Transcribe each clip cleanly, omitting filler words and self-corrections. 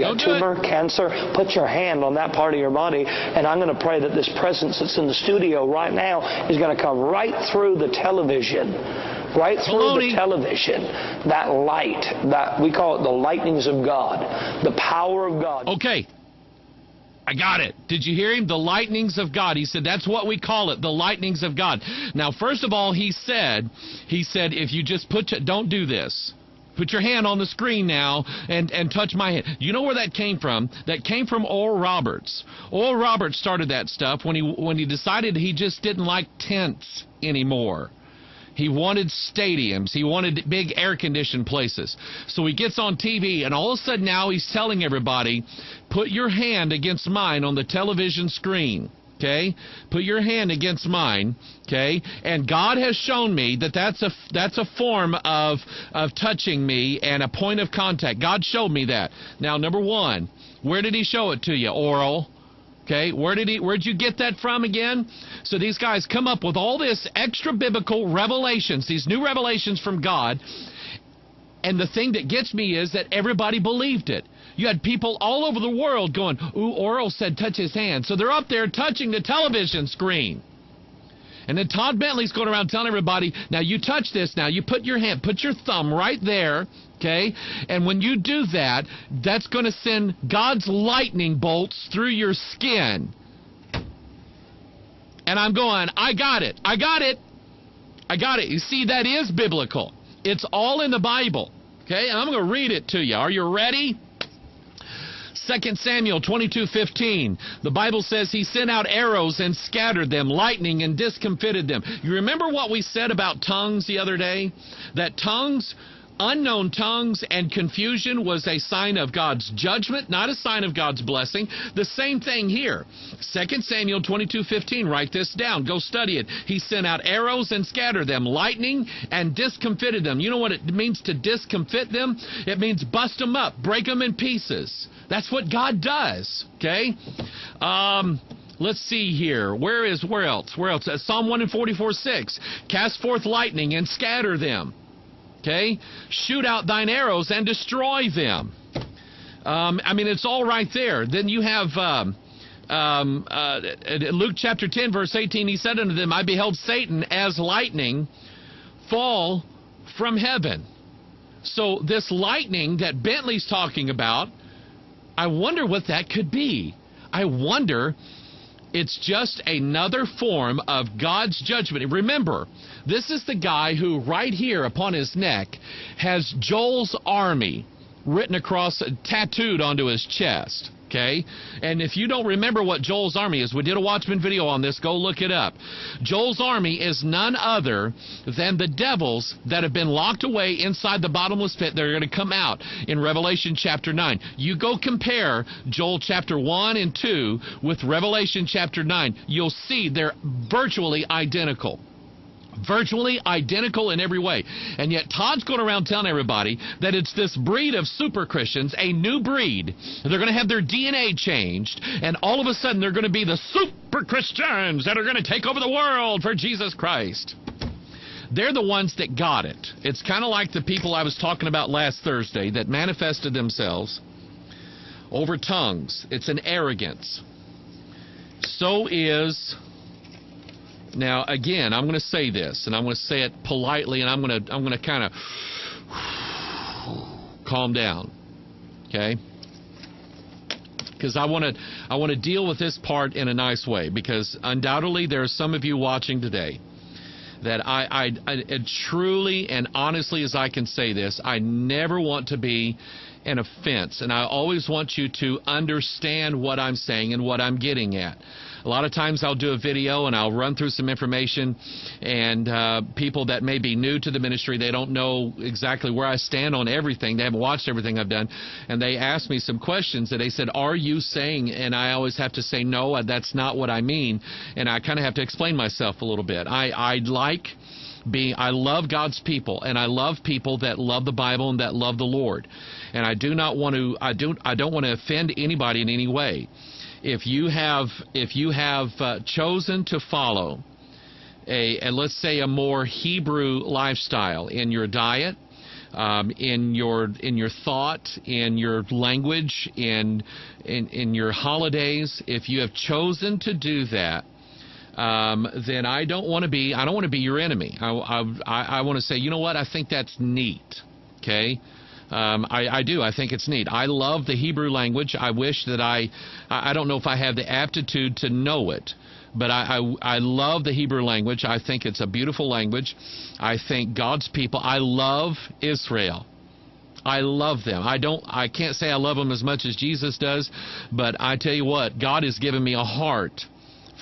you got tumor, cancer, put your hand on that part of your body, and I'm going to pray that this presence that's in the studio right now is going to come right through the television. Right through the television, that light, that we call it the lightnings of God, the power of God. Okay, I got it. Did you hear him? The lightnings of God. He said that's what we call it, the lightnings of God. Now, first of all, he said, if you just don't do this. Put your hand on the screen now and touch my hand. You know where that came from? That came from Oral Roberts. Oral Roberts started that stuff when he decided he just didn't like tents anymore. He wanted stadiums. He wanted big air-conditioned places. So he gets on TV, and all of a sudden now he's telling everybody, put your hand against mine on the television screen. Okay? Put your hand against mine. Okay? And God has shown me that that's a form of touching me and a point of contact. God showed me that. Now, number one, where did he show it to you? Oral. Okay, where'd you get that from again? So these guys come up with all this extra biblical revelations, these new revelations from God, and the thing that gets me is that everybody believed it. You had people all over the world going, ooh, Oral said touch his hand. So they're up there touching the television screen. And then Todd Bentley's going around telling everybody, now you touch this, now you put your hand, put your thumb right there, okay? And when you do that, that's going to send God's lightning bolts through your skin. And I'm going, I got it, I got it, I got it. You see, that is biblical. It's all in the Bible, okay? And I'm going to read it to you. Are you ready? 2 Samuel 22:15, the Bible says he sent out arrows and scattered them, lightning and discomfited them. You remember what we said about tongues the other day? That tongues, unknown tongues and confusion was a sign of God's judgment, not a sign of God's blessing. The same thing here. 2 Samuel 22:15, write this down. Go study it. He sent out arrows and scattered them, lightning and discomfited them. You know what it means to discomfit them? It means bust them up, break them in pieces. That's what God does, okay? Let's see here. Where else? Where else? Psalm 144:6. Cast forth lightning and scatter them. Okay? Shoot out thine arrows and destroy them. I mean, it's all right there. Then you have Luke chapter 10, verse 18. He said unto them, I beheld Satan as lightning fall from heaven. So this lightning that Bentley's talking about, I wonder what that could be. I wonder, it's just another form of God's judgment. Remember, this is the guy who right here upon his neck has Joel's army written across, tattooed onto his chest. Okay? And if you don't remember what Joel's army is, we did a Watchman video on this. Go look it up. Joel's army is none other than the devils that have been locked away inside the bottomless pit. They're going to come out in Revelation chapter 9. You go compare Joel chapter 1 and 2 with Revelation chapter 9. You'll see they're virtually identical. Virtually identical in every way. And yet Todd's going around telling everybody that it's this breed of super Christians, a new breed. They're going to have their DNA changed, and all of a sudden they're going to be the super Christians that are going to take over the world for Jesus Christ. They're the ones that got it. It's kind of like the people I was talking about last Thursday that manifested themselves over tongues. It's an arrogance. So is... Now, again, I'm going to say this, and I'm going to say it politely, and I'm going to kind of calm down, okay? Because I want to deal with this part in a nice way, because undoubtedly there are some of you watching today that I truly and honestly as I can say this, I never want to be an offense, and I always want you to understand what I'm saying and what I'm getting at. A lot of times I'll do a video and I'll run through some information, and people that may be new to the ministry, they don't know exactly where I stand on everything. They haven't watched everything I've done, and they ask me some questions, and they said, are you saying, and I always have to say, no, that's not what I mean, and I kind of have to explain myself a little bit. I love God's people, and I love people that love the Bible and that love the Lord, and I don't want to offend anybody in any way. If you have chosen to follow let's say a more Hebrew lifestyle in your diet, in your thought, in your language, in your holidays. If you have chosen to do that, then I don't want to be your enemy. I want to say, you know what? I think that's neat. Okay. I do. I think it's neat. I love the Hebrew language. I wish that I don't know if I have the aptitude to know it, but I love the Hebrew language. I think it's a beautiful language. I think God's people, I love Israel. I love them. I can't say I love them as much as Jesus does, but I tell you what, God has given me a heart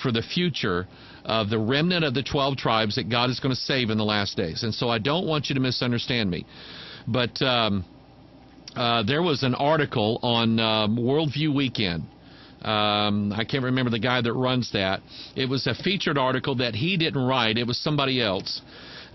for the future of the remnant of the 12 tribes that God is going to save in the last days. And so I don't want you to misunderstand me. But there was an article on Worldview Weekend. I can't remember the guy that runs that. It was a featured article that he didn't write. It was somebody else.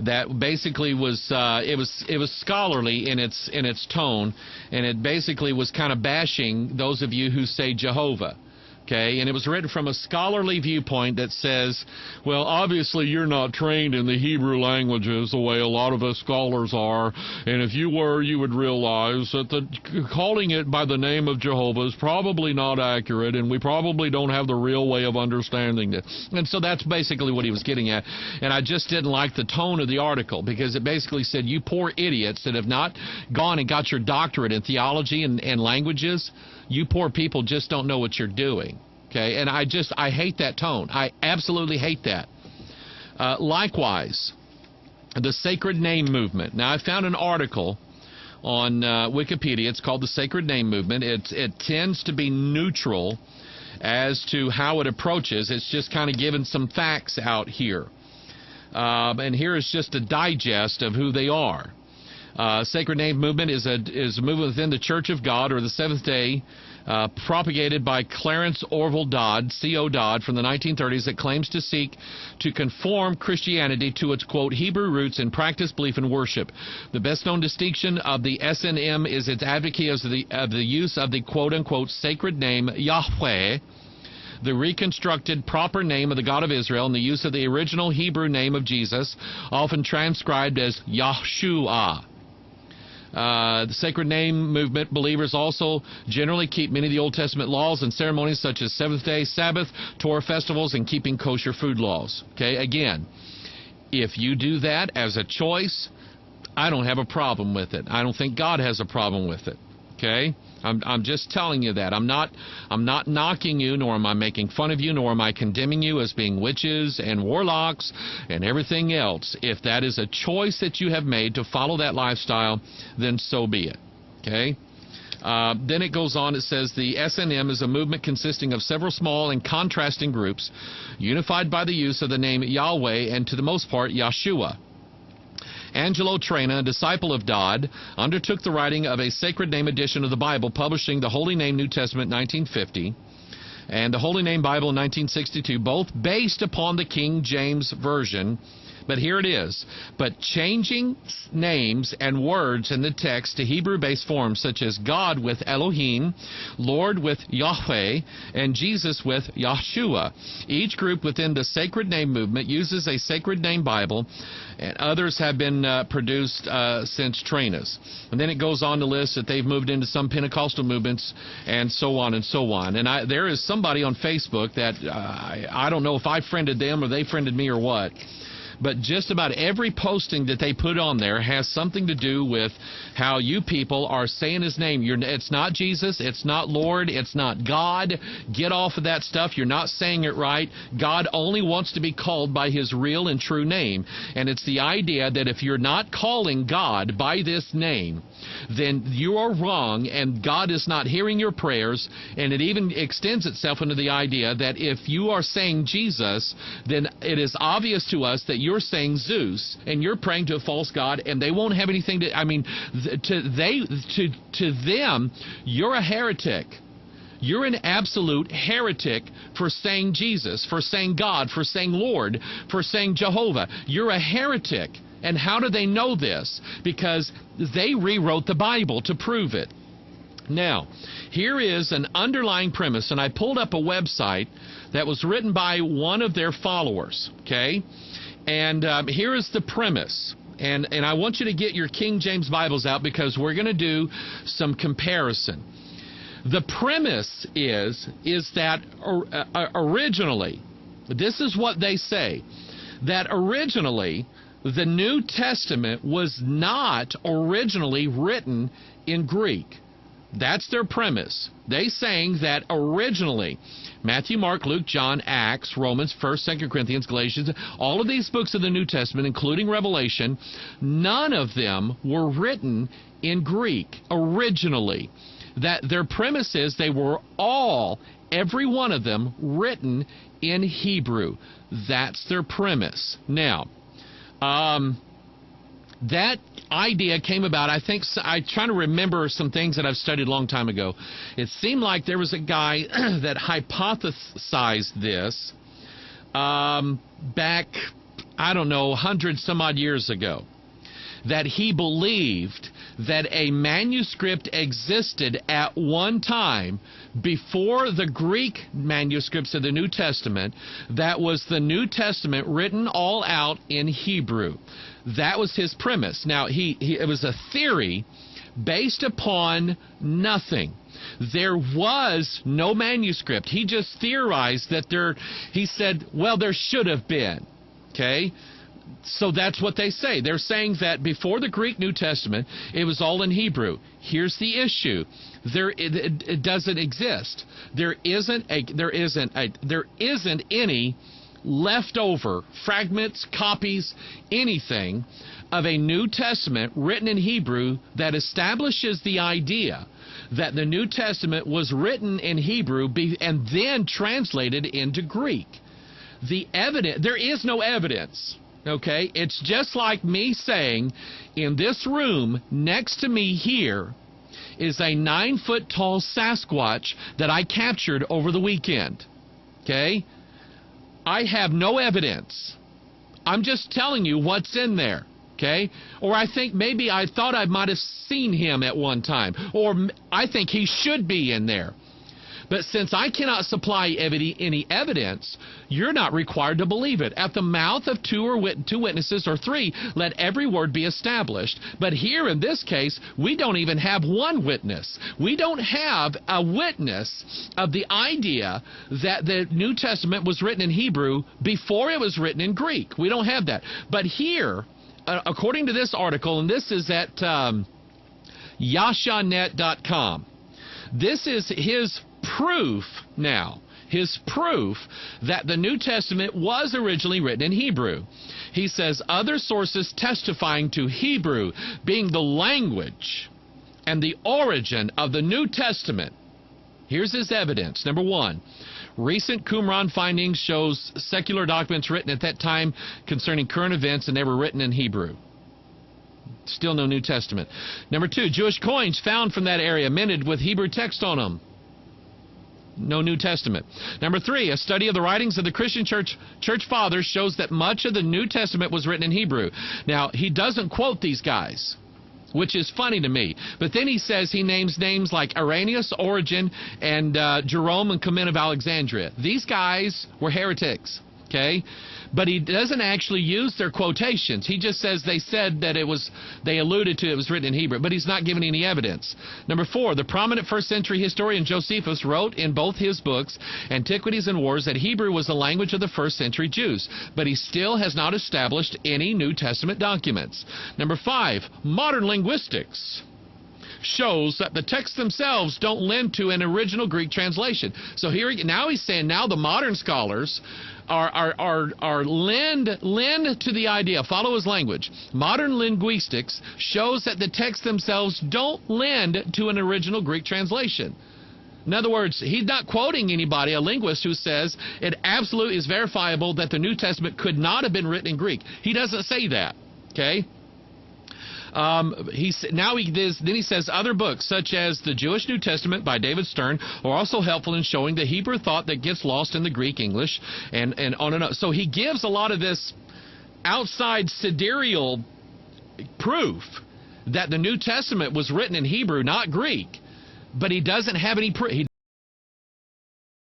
That basically was it was scholarly in its tone, and it basically was kind of bashing those of you who say Jehovah. Okay, and it was written from a scholarly viewpoint that says, well, obviously you're not trained in the Hebrew languages the way a lot of us scholars are, and if you were, you would realize that calling it by the name of Jehovah is probably not accurate, and we probably don't have the real way of understanding it. And so that's basically what he was getting at, and I just didn't like the tone of the article, because it basically said, you poor idiots that have not gone and got your doctorate in theology and languages, you poor people just don't know what you're doing. Okay, and I hate that tone. I absolutely hate that. Likewise, the Sacred Name Movement. Now, I found an article on Wikipedia. It's called the Sacred Name Movement. It tends to be neutral as to how it approaches. It's just kind of giving some facts out here. And here is just a digest of who they are. Sacred Name Movement is a movement within the Church of God, or the Seventh Day, propagated by Clarence Orville Dodd, C.O. Dodd, from the 1930s, that claims to seek to conform Christianity to its, quote, Hebrew roots in practice, belief, and worship. The best-known distinction of the SNM is its advocacy of the use of the, quote-unquote, sacred name Yahweh, the reconstructed proper name of the God of Israel, and the use of the original Hebrew name of Jesus, often transcribed as Yahshua. The Sacred Name Movement believers also generally keep many of the Old Testament laws and ceremonies, such as Seventh-day Sabbath, Torah festivals, and keeping kosher food laws. Okay, again, if you do that as a choice, I don't have a problem with it. I don't think God has a problem with it. Okay? I'm just telling you that. I'm not knocking you, nor am I making fun of you, nor am I condemning you as being witches and warlocks and everything else. If that is a choice that you have made to follow that lifestyle, then so be it. Okay? Then it goes on, it says, the SNM is a movement consisting of several small and contrasting groups, unified by the use of the name Yahweh and, to the most part, Yahshua. Angelo Traina, a disciple of Dodd, undertook the writing of a Sacred Name edition of the Bible, publishing the Holy Name New Testament in 1950 and the Holy Name Bible in 1962, both based upon the King James Version. But here it is. But changing names and words in the text to Hebrew-based forms, such as God with Elohim, Lord with Yahweh, and Jesus with Yahshua. Each group within the Sacred Name Movement uses a Sacred Name Bible, and others have been produced since Traina's. And then it goes on to list that they've moved into some Pentecostal movements, and so on and so on. And there is somebody on Facebook that I don't know if I friended them or they friended me or what, but just about every posting that they put on there has something to do with how you people are saying his name. It's not Jesus, it's not Lord, it's not God. Get off of that stuff. You're not saying it right. God only wants to be called by his real and true name. And it's the idea that if you're not calling God by this name, then you are wrong, and God is not hearing your prayers. And it even extends itself into the idea that if you are saying Jesus, then it is obvious to us that you're saying Zeus, and you're praying to a false god, and they won't have anything to, I mean, to them, you're a heretic. You're an absolute heretic for saying Jesus, for saying God, for saying Lord, for saying Jehovah. You're a heretic. And how do they know this? Because they rewrote the Bible to prove it. Now, here is an underlying premise, and I pulled up a website that was written by one of their followers, okay? And here is the premise. And I want you to get your King James Bibles out because we're going to do some comparison. The premise is that originally, this is what they say, that originally the New Testament was not originally written in Greek. That's their premise. They saying that originally Matthew, Mark, Luke, John, Acts, Romans, 1st, 2nd Corinthians, Galatians, all of these books of the New Testament, including Revelation, none of them were written in Greek originally. That their premise is they were all, every one of them, written in Hebrew. That's their premise. Now, that idea came about, I think, I'm trying to remember some things that I've studied a long time ago. It seemed like there was a guy that hypothesized this back, I don't know, 100 some odd years ago. That he believed that a manuscript existed at one time before the Greek manuscripts of the New Testament, that was the New Testament written all out in Hebrew. That was his premise. Now, it was a theory based upon nothing. There was no manuscript. He just theorized that he said, well, there should have been. Okay? So that's what they say. They're saying that before the Greek New Testament, it was all in Hebrew. Here's the issue. It doesn't exist. There isn't any leftover fragments, copies, anything of a New Testament written in Hebrew that establishes the idea that the New Testament was written in Hebrew and then translated into Greek. There is no evidence. Okay, it's just like me saying, in this room next to me here is a 9-foot-tall Sasquatch that I captured over the weekend. Okay, I have no evidence. I'm just telling you what's in there. Okay, or I think maybe I thought I might have seen him at one time, or I think he should be in there. But since I cannot supply any evidence, you're not required to believe it. At the mouth of two witnesses or three, let every word be established. But here in this case, we don't even have one witness. We don't have a witness of the idea that the New Testament was written in Hebrew before it was written in Greek. We don't have that. But here, according to this article, and this is at yashanet.com, this is his proof now, his proof that the New Testament was originally written in Hebrew. He says, other sources testifying to Hebrew being the language and the origin of the New Testament. Here's his evidence. Number one, recent Qumran findings shows secular documents written at that time concerning current events, and they were written in Hebrew. Still no New Testament. Number two, Jewish coins found from that area minted with Hebrew text on them. No New Testament. Number three, a study of the writings of the Christian church fathers shows that much of the New Testament was written in Hebrew. Now, he doesn't quote these guys, which is funny to me. But then he says he names names like Irenaeus, Origen, and Jerome and Clement of Alexandria. These guys were heretics. Okay? But he doesn't actually use their quotations. He just says they said that they alluded to it was written in Hebrew, but he's not giving any evidence. Number four, the prominent first century historian Josephus wrote in both his books, Antiquities and Wars, that Hebrew was the language of the first century Jews, but he still has not established any New Testament documents. Number five, modern linguistics shows that the texts themselves don't lend to an original Greek translation. So now he's saying now the modern scholars are lend to the idea, follow his language. Modern linguistics shows that the texts themselves don't lend to an original Greek translation. In other words, he's not quoting anybody, a linguist, who says it absolutely is verifiable that the New Testament could not have been written in Greek. He doesn't say that. Okay? Then he says other books such as the Jewish New Testament by David Stern are also helpful in showing the Hebrew thought that gets lost in the Greek English and on and on. So he gives a lot of this outside sidereal proof that the New Testament was written in Hebrew, not Greek, but he doesn't have any proof.